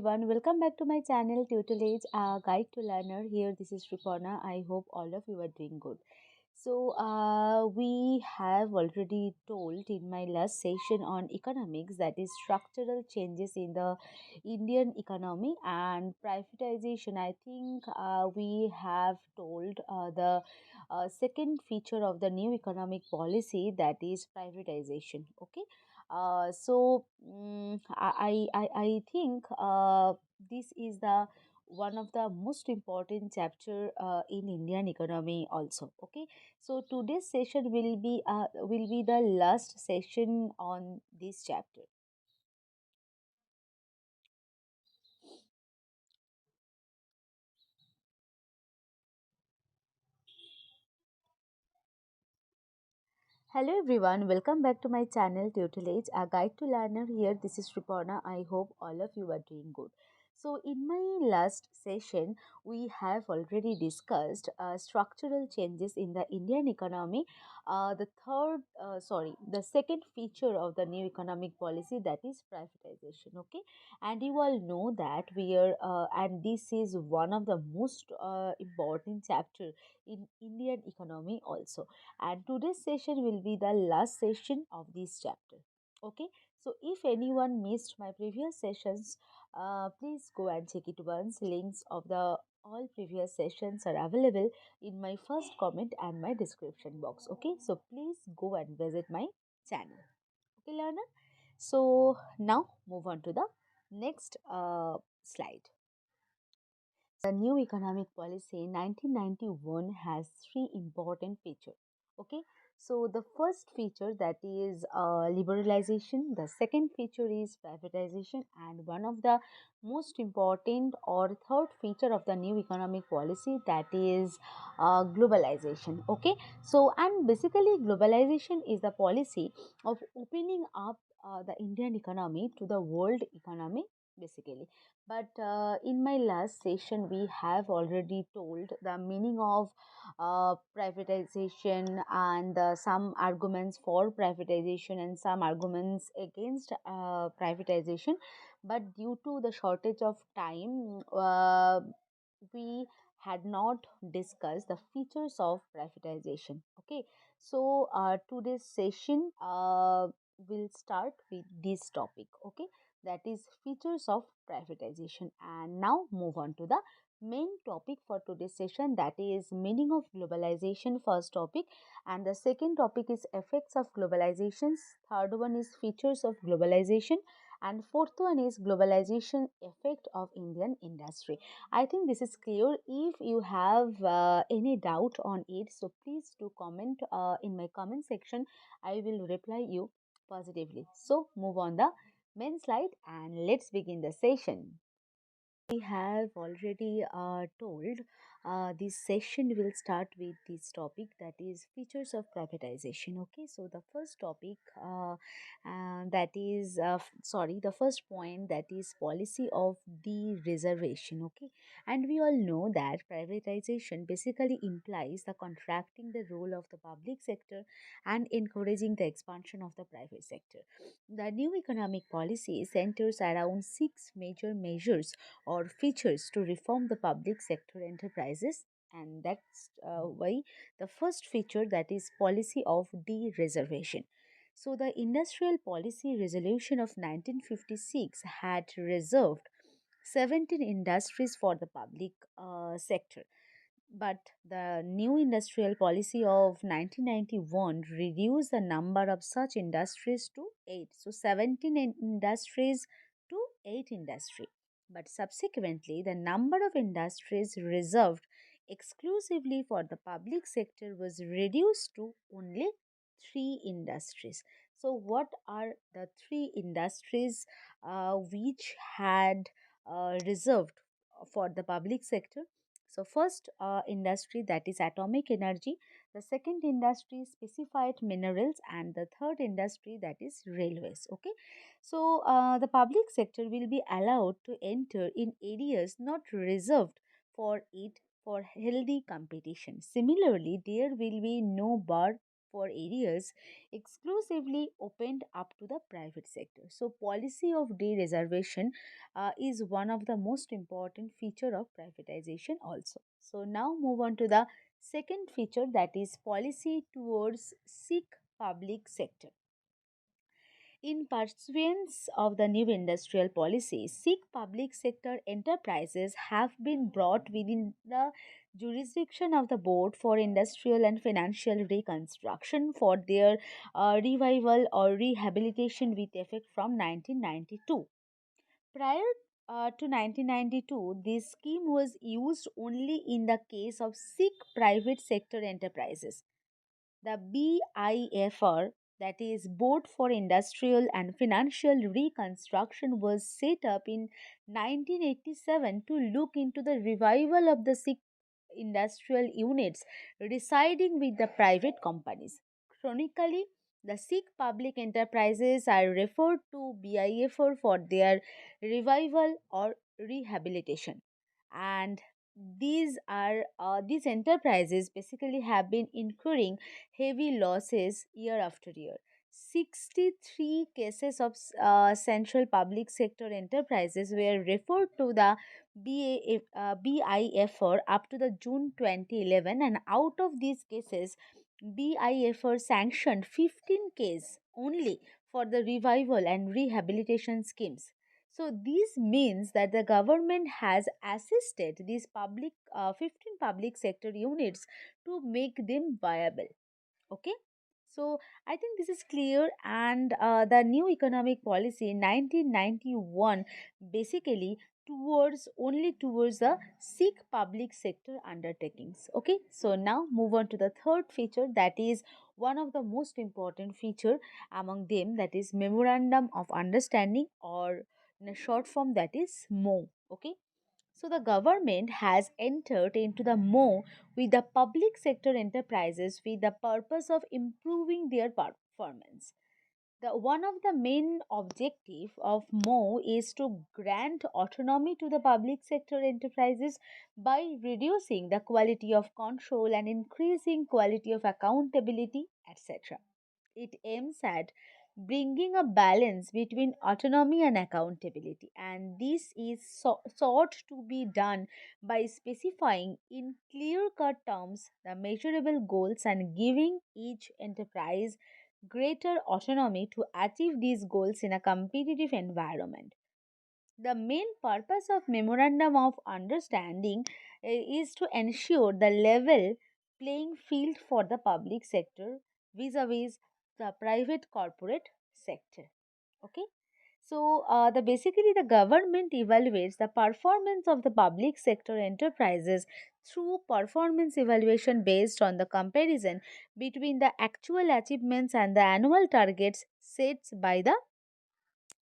everyone, welcome back to my channel Tutelage, a guide to learner. Here, this is Sriparna. I hope all of you are doing good. We have already told in my last session on economics, that is structural changes in the Indian economy and privatization. I think we have told the second feature of the new economic policy, that is privatization. Okay. I think this is the one of the most important chapter in Indian economy also. Okay, so today's session will be the last session on this chapter. Hello everyone, welcome back to my channel Tutelage, a guide to learner. Here, this is Sriparna. I hope all of you are doing good. So, in my last session, we have already discussed structural changes in the Indian economy. The second feature of the new economic policy, that is privatization. Okay, and you all know that and this is one of the most important chapter in Indian economy also, and today's session will be the last session of this chapter. Okay, so if anyone missed my previous sessions, please go and check it once. Links of the all previous sessions are available in my first comment and my description box. Okay, so please go and visit my channel. Okay, learner. So now move on to the next slide. The new economic policy in 1991 has three important features. Okay, so the first feature, that is liberalization, the second feature is privatization, and one of the most important or third feature of the new economic policy, that is globalization. Okay, so and basically globalization is the policy of opening up the Indian economy to the world economy basically. But in my last session, we have already told the meaning of privatization and some arguments for privatization and some arguments against privatization. But due to the shortage of time, we had not discussed the features of privatization. Okay, so today's session will start with this topic. Okay, that is features of privatization, and now move on to the main topic for today's session, that is meaning of globalization, first topic, and the second topic is effects of globalizations, third one is features of globalization, and fourth one is globalization effect of Indian industry. I think this is clear. If you have any doubt on it, so please do comment in my comment section. I will reply you positively. So move on the main slide and let's begin the session. We have already told this session will start with this topic, that is features of privatization. Okay, so the first topic that is sorry, the first point, that is policy of the reservation. Okay, and we all know that privatization basically implies the contracting the role of the public sector and encouraging the expansion of the private sector. The new economic policy centers around six major measures or features to reform the public sector enterprises, and that's why the first feature, that is policy of de-reservation. So the industrial policy resolution of 1956 had reserved 17 industries for the public sector, but the new industrial policy of 1991 reduced the number of such industries to 8. So 17 industries to 8 industry. But subsequently, the number of industries reserved exclusively for the public sector was reduced to only 3 industries. So, what are the 3 industries which had reserved for the public sector? So, first industry, that is atomic energy, the second industry specified minerals, and the third industry, that is railways. Okay, so the public sector will be allowed to enter in areas not reserved for it for healthy competition. Similarly, there will be no bar for areas exclusively opened up to the private sector. So, policy of de-reservation is one of the most important feature of privatization also. So, now move on to the second feature, that is policy towards seek public sector. In pursuance of the new industrial policy, SIG public sector enterprises have been brought within the jurisdiction of the Board for Industrial and Financial Reconstruction for their revival or rehabilitation with effect from 1992. Prior to 1992, this scheme was used only in the case of SIG private sector enterprises. The BIFR, that is Board for Industrial and Financial Reconstruction, was set up in 1987 to look into the revival of the sick industrial units residing with the private companies. Chronically, the Sikh public enterprises are referred to BIFR for their revival or rehabilitation, and these enterprises basically have been incurring heavy losses year after year. 63 cases of central public sector enterprises were referred to the BIFR up to the June 2011, and out of these cases, BIFR sanctioned 15 cases only for the revival and rehabilitation schemes. So this means that the government has assisted these 15 public sector units to make them viable. Okay, so I think this is clear, and the new economic policy in 1991 basically towards the seek public sector undertakings. Okay, so now move on to the third feature, that is one of the most important feature among them, that is memorandum of understanding, or in a short form, that is MO. Okay, so the government has entered into the MO with the public sector enterprises with the purpose of improving their performance. The one of the main objective of MO is to grant autonomy to the public sector enterprises by reducing the quality of control and increasing quality of accountability, etc. It aims at bringing a balance between autonomy and accountability, and this is sought to be done by specifying in clear cut terms the measurable goals and giving each enterprise greater autonomy to achieve these goals in a competitive environment. The main purpose of memorandum of understanding is to ensure the level playing field for the public sector vis-a-vis the private corporate sector. Okay, so the basically the government evaluates the performance of the public sector enterprises through performance evaluation based on the comparison between the actual achievements and the annual targets set by the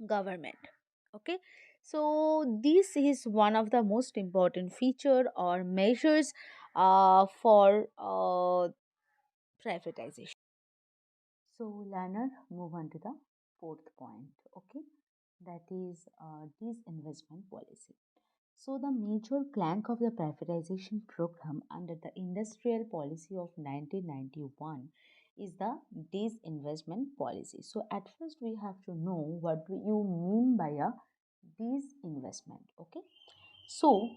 government. Okay, so this is one of the most important feature or measures for privatization. So learner, move on to the fourth point. Okay, that is disinvestment policy. So the major plank of the privatization program under the industrial policy of 1991 is the disinvestment policy. So at first we have to know what do you mean by a disinvestment. Okay, so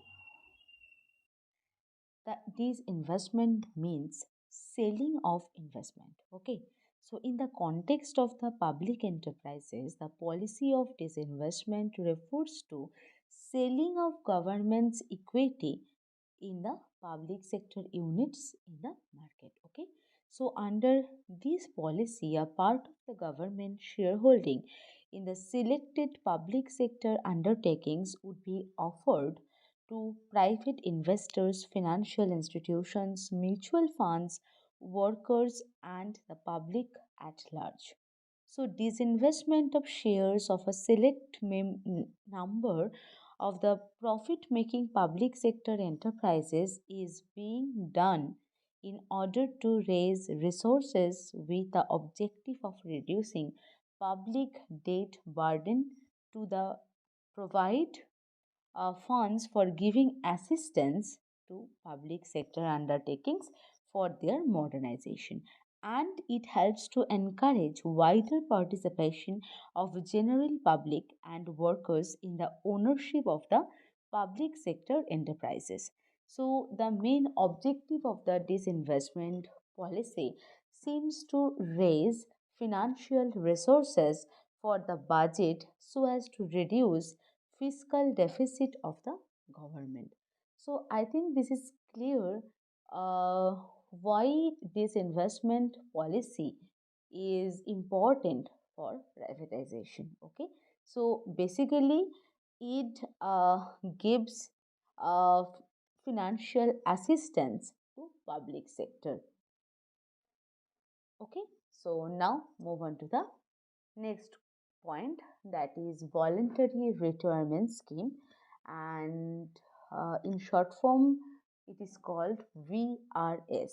that disinvestment means selling of investment. Okay, so in the context of the public enterprises, the policy of disinvestment refers to selling of government's equity in the public sector units in the market. Okay, so under this policy, a part of the government shareholding in the selected public sector undertakings would be offered to private investors, financial institutions, mutual funds, workers, and the public at large. So, disinvestment of shares of a select number of the profit making public sector enterprises is being done in order to raise resources with the objective of reducing public debt burden to the provide funds for giving assistance to public sector undertakings for their modernization. and it helps to encourage wider participation of general public and workers in the ownership of the public sector enterprises. So the main objective of the disinvestment policy seems to raise financial resources for the budget so as to reduce fiscal deficit of the government. So I think this is clear uh, why this investment policy is important for privatization. Okay, so basically it gives uh, financial assistance to public sector. Okay, so now move on to the next point, that is voluntary retirement scheme, and in short form it is called VRS.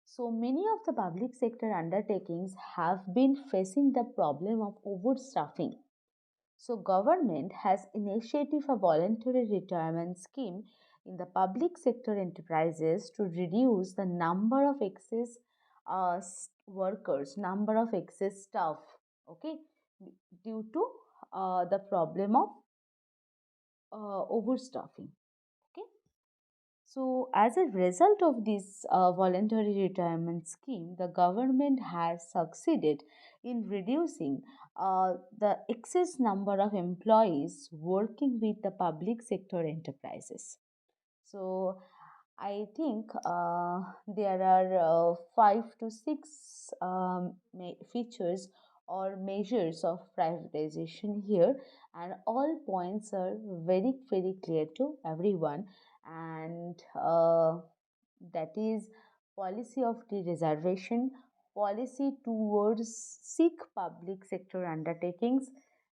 So many of the public sector undertakings have been facing the problem of overstaffing. So government has initiated a voluntary retirement scheme in the public sector enterprises to reduce the number of excess workers, number of excess staff, okay, due to the problem of overstaffing. Okay, so as a result of this voluntary retirement scheme, the government has succeeded in reducing the excess number of employees working with the public sector enterprises. So I think there are 5 to 6 features or measures of privatization here, and all points are very, very clear to everyone. And that is policy of de-reservation, policy towards seek public sector undertakings.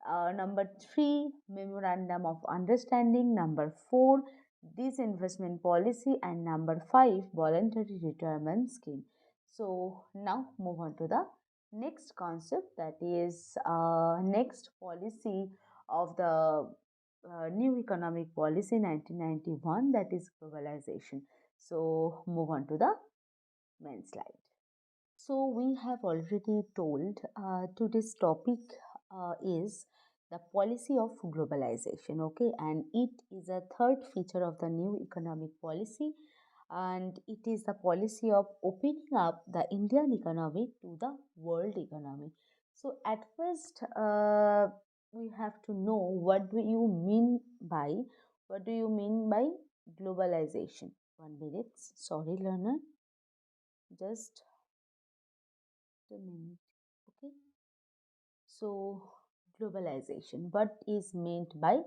Number 3, memorandum of understanding. Number 4, this investment policy, and number 5, voluntary retirement scheme. So now move on to the next concept, that is next policy of the new economic policy 1991, that is globalization. So move on to the main slide. So we have already told today's topic is the policy of globalization, okay, and it is a third feature of the new economic policy, and it is the policy of opening up the Indian economy to the world economy. So at first, we have to know what do you mean by globalization. 1 minute, sorry, learner, just a minute. Okay, so globalization. What is meant by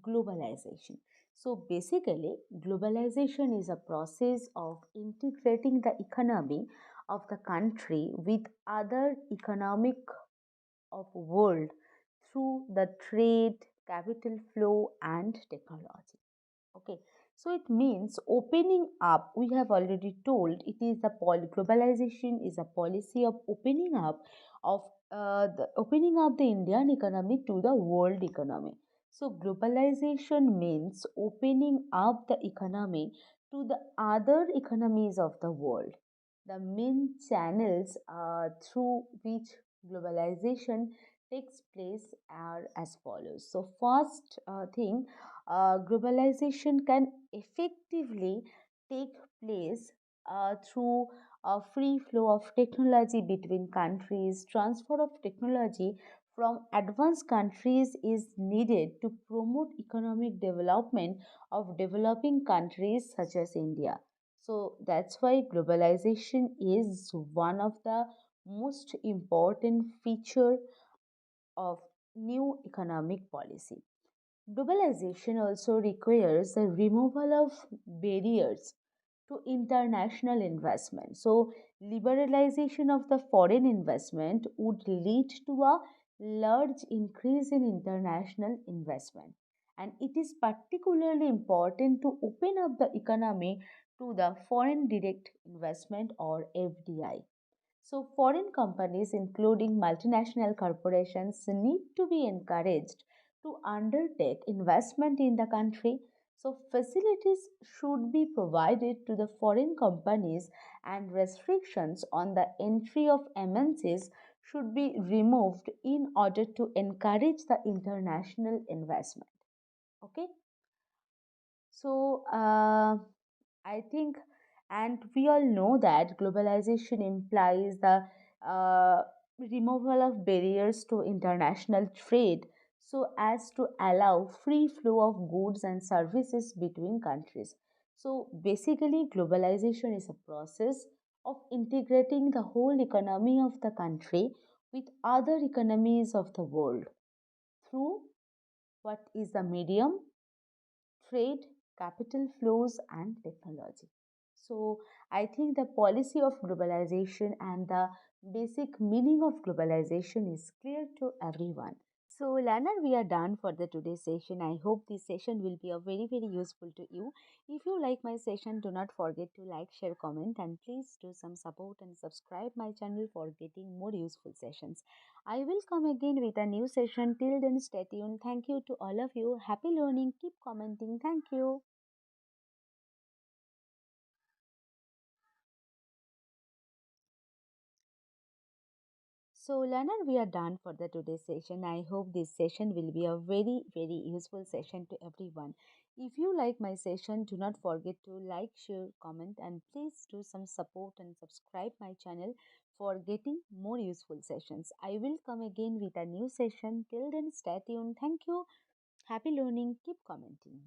globalization? So basically, globalization is a process of integrating the economy of the country with other economic of world through the trade, capital flow, and technology. Okay, so it means opening up. We have already told it is a globalization is a policy of opening up of the Indian economy to the world economy. So globalization means opening up the economy to the other economies of the world. The main channels through which globalization takes place are as follows. So first thing, globalization can effectively take place through a free flow of technology between countries. Transfer of technology from advanced countries is needed to promote economic development of developing countries such as India. So that's why globalization is one of the most important feature of new economic policy. Globalization also requires the removal of barriers to international investment. So, liberalization of the foreign investment would lead to a large increase in international investment. And it is particularly important to open up the economy to the foreign direct investment or FDI. So, foreign companies, including multinational corporations, need to be encouraged to undertake investment in the country So facilities should be provided to the foreign companies, and restrictions on the entry of MNCs should be removed in order to encourage the international investment. Okay, so I think, and we all know that globalization implies the uh, removal of barriers to international trade so as to allow free flow of goods and services between countries. So basically, globalization is a process of integrating the whole economy of the country with other economies of the world through what is the medium, trade, capital flows, and technology. So, I think the policy of globalization and the basic meaning of globalization is clear to everyone. So, learner, we are done for the today's session. I hope this session will be a very useful to you. If you like my session, do not forget to like, share, comment, and please do some support and subscribe my channel for getting more useful sessions. I will come again with a new session. Till then, stay tuned. Thank you to all of you. Happy learning. Keep commenting. Thank you. So, learner, we are done for the today's session. I hope this session will be a very useful session to everyone. If you like my session, do not forget to like, share, comment, and please do some support and subscribe my channel for getting more useful sessions. I will come again with a new session. Till then, stay tuned. Thank you. Happy learning. Keep commenting.